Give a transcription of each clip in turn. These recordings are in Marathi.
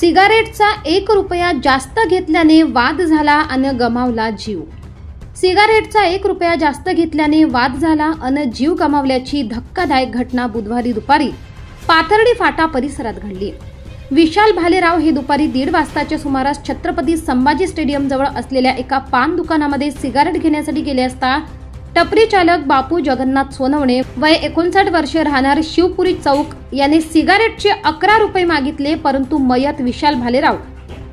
सिगारेटचा 1 रुपया जास्त घेतल्याने वाद झाला आणि गमावला जीव. सिगारेटचा 1 रुपया जास्त घेतल्याने वाद झाला आणि जीव गमावल्याची धक्कादायक घटना बुधवारी दुपारी पाथर्डी फाटा परिसरात घडली. विशाल भालेराव हे दुपारी 1:30 वाजताच्या सुमारास छत्रपती संभाजी स्टेडियम जवळ असलेल्या एका पान दुकानामध्ये सिगारेट घेण्यासाठी गेले असता टपरी चालक बापू जगन्नाथ सोनवणे वय 59 वर्षे राहणार शिवपुरी चौक याने सिगारेटचे 11 रुपये मागितले, परंतु मयत विशाल भालेराव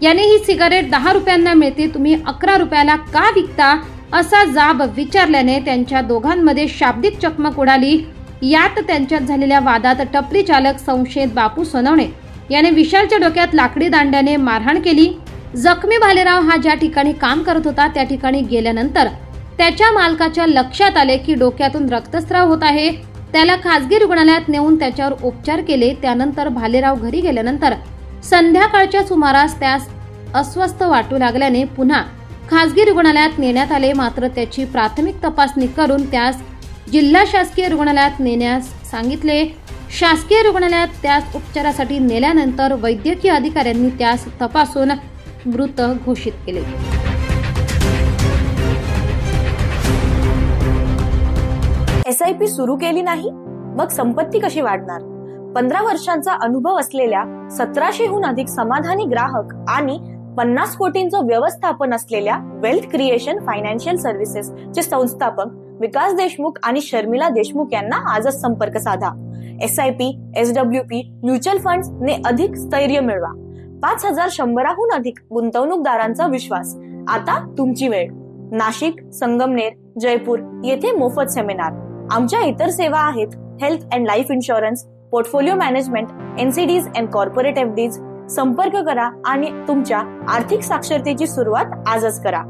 याने ही सिगारेट 10 रुपयांना मिळते, तुम्ही 11 रुपयाला का विकता असा जाब विचारल्याने त्यांच्या दोघांमध्ये शाब्दिक चकमक उडाली. यात त्यांच्यात झालेल्या वादात टपरी चालक संशयित बापू सोनवणे याने विशालच्या डोक्यात लाकडी दांड्याने मारहाण केली. जखमी भालेराव हा ज्या ठिकाणी काम करत होता त्या ठिकाणी गेल्यानंतर त्याच्या मालकाच्या लक्षात आले की डोक्यातून रक्तस्राव होत आहे. त्याला खासगी रुग्णालयात नेऊन त्याच्यावर उपचार केले. त्यानंतर भालेराव घरी गेल्यानंतर संध्याकाळच्या सुमारास त्यास अस्वस्थ वाटू लागल्याने पुन्हा खासगी रुग्णालयात नेण्यात आले. मात्र त्याची प्राथमिक तपासणी करून त्यास जिल्हा शासकीय रुग्णालयात नेण्यास सांगितले. शासकीय रुग्णालयात त्यास उपचारासाठी नेल्यानंतर वैद्यकीय अधिकाऱ्यांनी त्यास तपासून मृत घोषित केले. SIP सुरू केली नाही, मग संपत्ती कशी वाढणार? 15 वर्षांचा अनुभव असलेल्या 1700हून अधिक समाधानी ग्राहक आणि 50 कोटींचं व्यवस्थापन असलेल्या वेल्थ क्रिएशन फायनान्शियल सर्व्हिसेस चे संस्थापक विकास देशमुख आणि शर्मिला देशमुख यांना आजच संपर्क साधा. SIP, SWP, म्युच्युअल फंड्स ने अधिक स्थैर्य मिळवा. 5100हून अधिक गुंतवणूकदारांचा विश्वास. आता तुमची वेळ. नाशिक, संगमनेर, जयपूर येथे मोफत सेमिनार. आमच्या इतर सेवा आहेत health and life insurance, portfolio management, NCDs and corporate FDs. संपर्क करा आणि तुमच्या आर्थिक साक्षरतेची सुरुवात आजच करा.